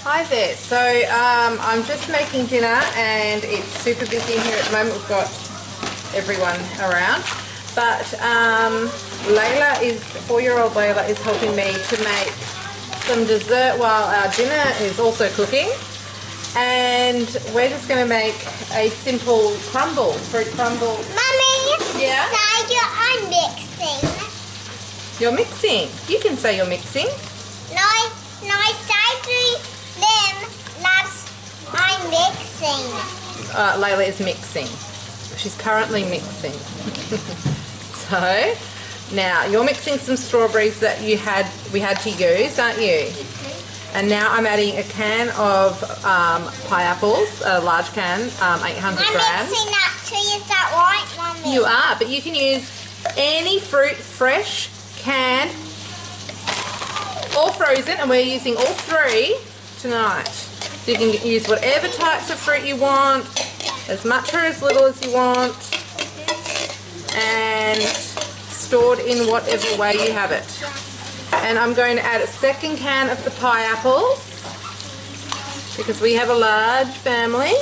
Hi there. So I'm just making dinner and it's super busy in here at the moment. We've got everyone around. But Layla is, 4-year-old Layla is helping me to make some dessert while our dinner is also cooking. And we're just going to make a simple crumble, fruit crumble. Mummy, yeah? say I'm mixing. You're mixing. You can say you're mixing. No, say them that I'm mixing. Layla is mixing. She's currently mixing. So, now you're mixing some strawberries that we had to use, aren't you? And now I'm adding a can of pineapples, a large can, 800 grams. I'm mixing that too, is that right, Mummy? You are, but you can use any fruit, fresh, canned, or frozen, and we're using all three tonight. So you can use whatever types of fruit you want, as much or as little as you want, and stored in whatever way you have it. And I'm going to add a second can of the pineapples because we have a large family.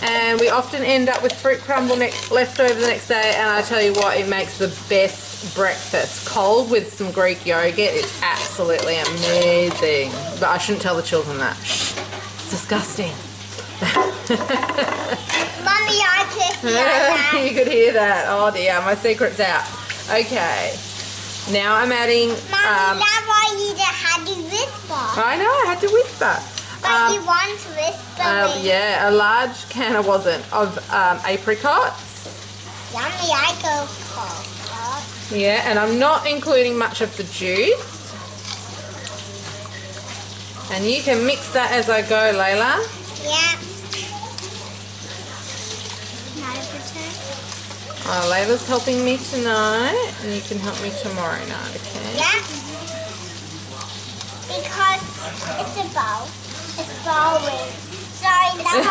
And we often end up with fruit crumble left over the next day, and I tell you what, it makes the best breakfast. Cold with some Greek yogurt, it's absolutely amazing. But I shouldn't tell the children that. Shh, it's disgusting. Mummy, I could hear that. You could hear that. Oh dear, my secret's out. Okay, now I'm adding... Mummy, that's why you had to whisper. I know, I had to whisper. But you want to whisper. Yeah, a large can of apricots. Yummy, I go for. Yeah, and I'm not including much of the juice. And you can mix that as I go, Layla. Yeah. Layla's helping me tonight, and you can help me tomorrow night, okay? Yeah. Because it's a bowl. It's bowling. Sorry, I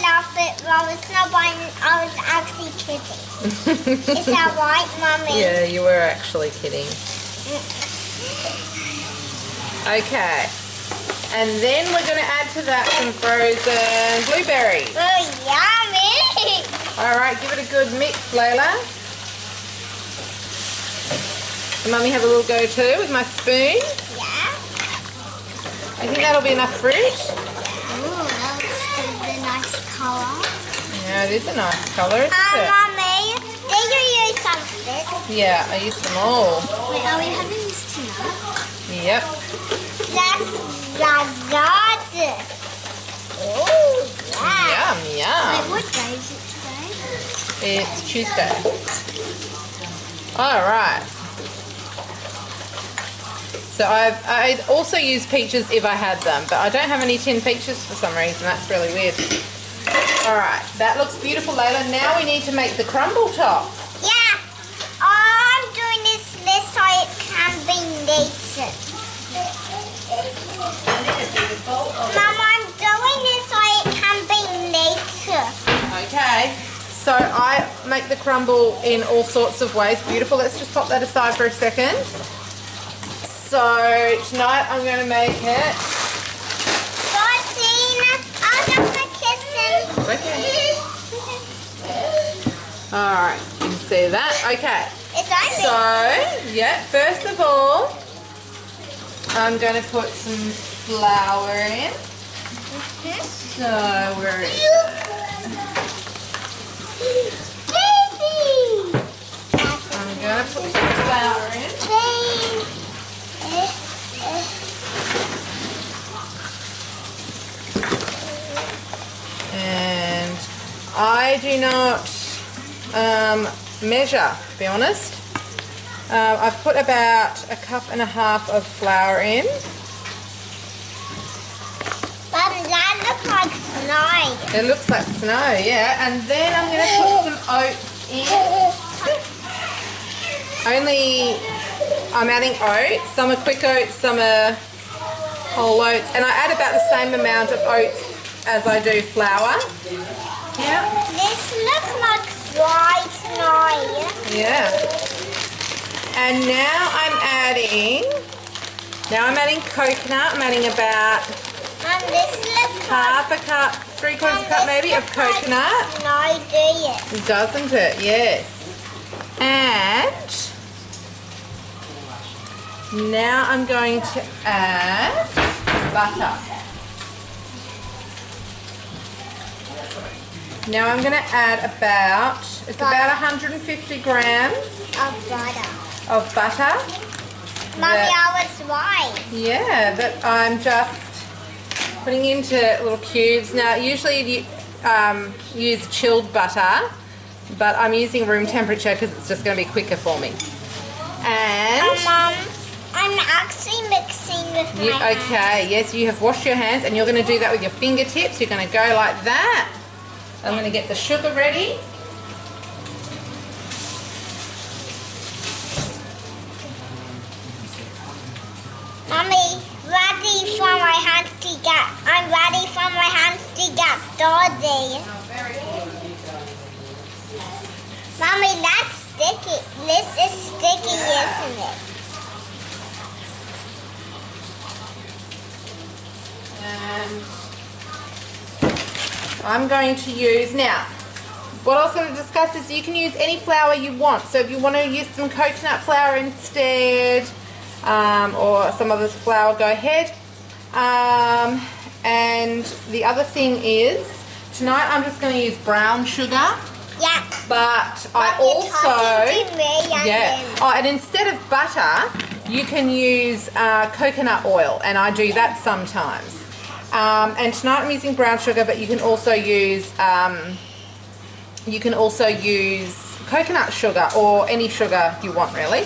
love it. Well, it's not bowling. I was actually kidding. Is that right, Mummy? Yeah, you were actually kidding. Okay. And then we're going to add to that some frozen blueberries. Oh, yummy! Alright, give it a good mix, Layla. And Mummy have a little go too with my spoon. Yeah. I think that'll be enough fruit. Ooh, that looks a nice colour. Yeah, it is a nice colour, isn't it? Mummy, did you use some of this? Yeah, I used them all. Wait, are we having this tonight? Yep. That's good. Oh, yeah. Yum, yum. Wait, what day is it today? It's Tuesday. Alright. So I also use peaches if I had them, but I don't have any tin peaches for some reason. That's really weird. Alright, that looks beautiful, Layla. Now we need to make the crumble top. Yeah. I'm doing this so it can be neaten. Mom, I'm doing this so it can be neaten. Okay. So I make the crumble in all sorts of ways. Beautiful. Let's just pop that aside for a second. So tonight I'm going to make it. I'll just kiss Okay. Alright, you can see that. Okay. It's So, yeah, first of all, I'm going to put some flour in. So, where is it? I'm going to put some flour in. And I do not measure, to be honest. I've put about 1.5 cups of flour in. But that looks like snow. It looks like snow, yeah. And then I'm going to put some oats in. I'm adding oats. Some are quick oats, some are whole oats. And I add about the same amount of oats as I do flour. Yeah. This looks like dry snow. Yeah. And now I'm adding coconut. I'm adding about half a cup, 3/4 cup maybe of coconut. No, do it. Doesn't it? Yes. And now I'm going to add butter. Now I'm going to add about 150 grams of butter. Mummy, I was right. Yeah, that I'm just putting into little cubes. Now, usually you use chilled butter, but I'm using room temperature because it's just going to be quicker for me. And Mum, I'm actually mixing with my hands. Okay, yes, you have washed your hands, and you're going to do that with your fingertips. You're going to go like that. I'm going to get the sugar ready. Mummy, ready for my hands to get. I'm ready for my hands to get dirty. Mummy, that's sticky. This is sticky, isn't it? And I'm going to use now. What I was going to discuss is you can use any flour you want. So if you want to use some coconut flour instead, or some other flour, go ahead. And the other thing is, tonight I'm just going to use brown sugar. Yeah. But I also, and instead of butter, you can use coconut oil, and I do that sometimes. And tonight I'm using brown sugar, but you can also use coconut sugar or any sugar you want, really.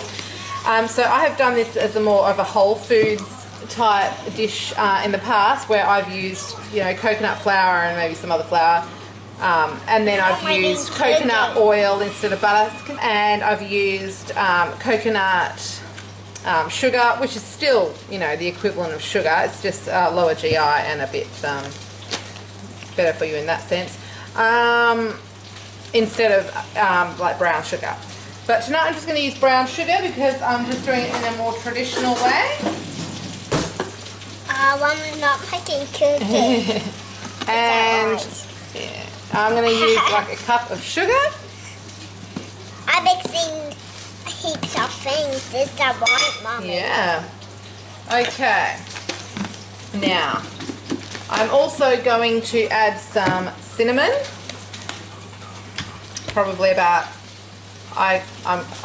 So I have done this as a more of a whole foods type dish in the past, where I've used, coconut flour and maybe some other flour, and then I've used coconut oil instead of butter, and I've used coconut sugar, which is still, the equivalent of sugar. It's just lower GI and a bit better for you in that sense, instead of like brown sugar. But tonight I'm just going to use brown sugar because I'm just doing it in a more traditional way. I'm not picking cookies. And yeah, I'm going to use like a cup of sugar. I'm mixing heaps of things. Is that right, Mummy? Yeah. Okay. Now, I'm also going to add some cinnamon. Probably about, I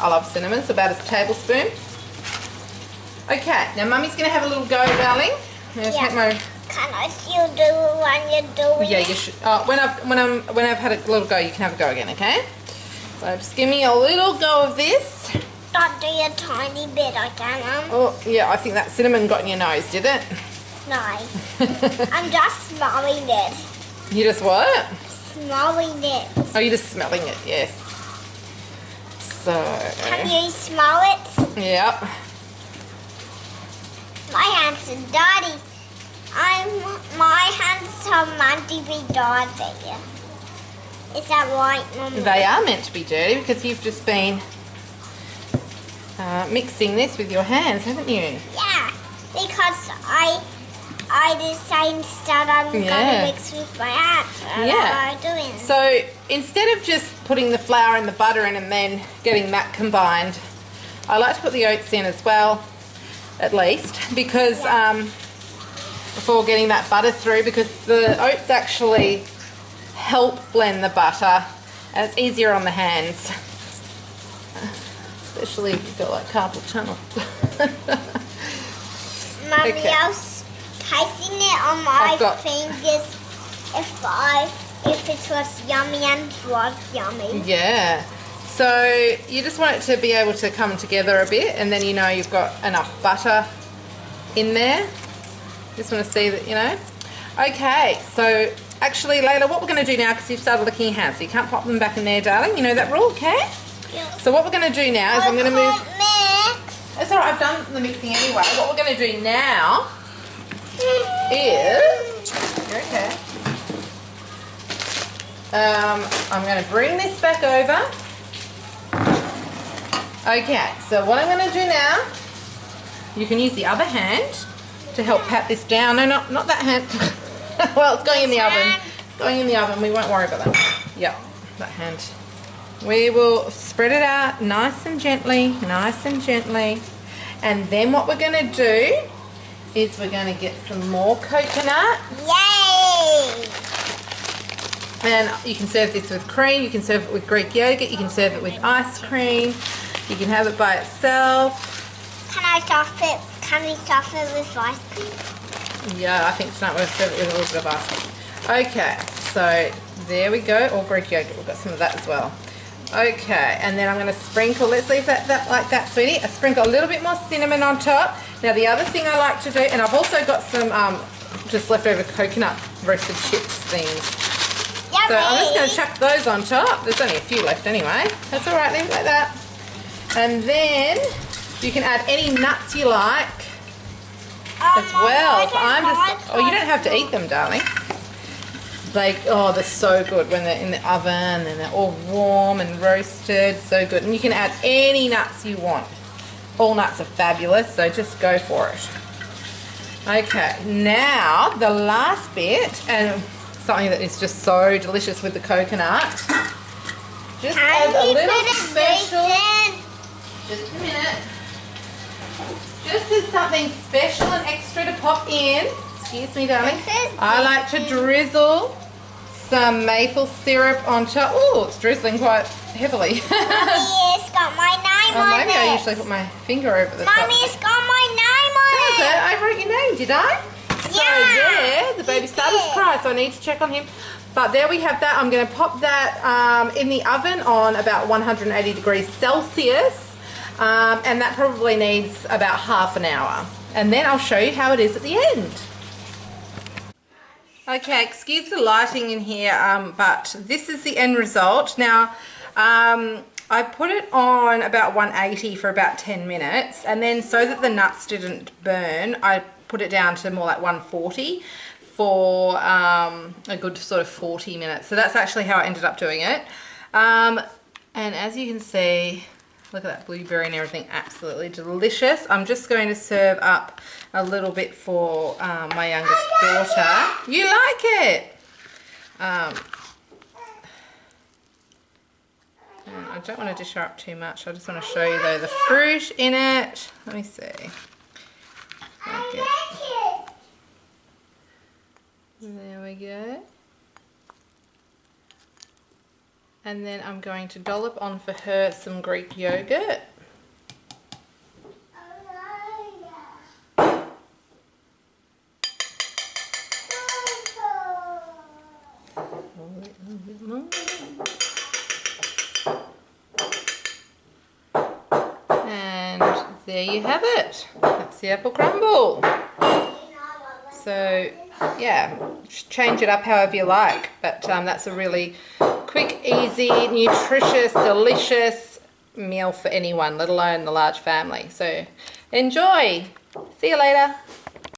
love cinnamon, so about a tablespoon. Okay, now Mummy's going to have a little go, darling. Take my... Can I still do it when you're doing it? Yeah, you should. When I've had a little go, you can have a go again, okay? So just give me a little go of this. Don't do a tiny bit again, Oh, yeah, I think that cinnamon got in your nose, did it? No. I'm just smelling it. You just what? Smelling it. Oh, you're just smelling it, yes. So... Can you smell it? Yep. My hands are dirty. My hands are meant to be dirty. Is that right, Mummy? They are meant to be dirty because you've just been mixing this with your hands, haven't you? Yeah, because I decided that I'm going to mix with my hands. Yeah. What am I doing? So instead of just putting the flour and the butter in and then getting that combined, I like to put the oats in as well, at least, because before getting that butter through, because the oats actually help blend the butter and it's easier on the hands, especially if you've got like carpal tunnel. Mummy, Okay. I was tasting it on my fingers if it was yummy and it was yummy. Yeah. So you just want it to be able to come together a bit, and then you've got enough butter in there. Just want to see that, Okay, so actually, Layla, what we're going to do now, because you've started licking your hands, so you can't pop them back in there, darling. You know that rule, okay? Yeah. So what we're going to do now is I'm going to move... Mix. It's alright, I've done the mixing anyway. What we're going to do now is... Okay. I'm going to bring this back over. Okay, so what I'm going to do now, you can use the other hand to help pat this down. No, not that hand. Well, it's going in the oven. It's going in the oven. We won't worry about that. Yep, that hand. We will spread it out nice and gently, And then what we're going to do is we're going to get some more coconut. Yay! And you can serve this with cream, you can serve it with Greek yogurt, you can serve it with ice cream, you can have it by itself. Can I stuff it? Can we stuff it with ice cream? Yeah, I think tonight we'll serve it with a little bit of ice cream. Okay, so there we go, or Greek yogurt, we've got some of that as well. Okay, and then I'm going to sprinkle, let's leave that like that, sweetie. I sprinkle a little bit more cinnamon on top. Now the other thing I like to do, and I've also got some just leftover coconut roasted chips things. Yummy. So I'm just going to chuck those on top. There's only a few left anyway. That's all right, leave it like that. And then you can add any nuts you like as well. So I'm just, you don't have to eat them, darling. They're so good when they're in the oven and they're all warm and roasted. So good. And you can add any nuts you want. All nuts are fabulous, so just go for it. Okay, now the last bit, and something that is just so delicious with the coconut. Just as a little special. Just a minute. Just as something special and extra to pop in. Excuse me, darling. I like to drizzle some maple syrup on top. Oh, it's drizzling quite heavily. Mommy, it's got my name on it. Maybe I usually put my finger over the top. Mommy, it's got my name on it. I wrote your name, did I? So there, the baby started to cry, so I need to check on him. But there we have that. I'm going to pop that in the oven on about 180 degrees Celsius. And that probably needs about half an hour. And then I'll show you how it is at the end. Okay, excuse the lighting in here, but this is the end result. Now, I put it on about 180 for about 10 minutes, and then so that the nuts didn't burn, I put it down to more like 140 for a good sort of 40 minutes. So that's actually how I ended up doing it. And as you can see, look at that blueberry and everything, absolutely delicious. I'm just going to serve up a little bit for my youngest daughter. You like it? And I don't want to dish her up too much. I just want to show you though the fruit in it. Let me see. Okay. There we go. And then I'm going to dollop on for her some Greek yogurt. And there you have it. That's the apple crumble. So yeah, change it up however you like, but that's a really quick, easy, nutritious, delicious meal for anyone, let alone the large family. So enjoy. See you later.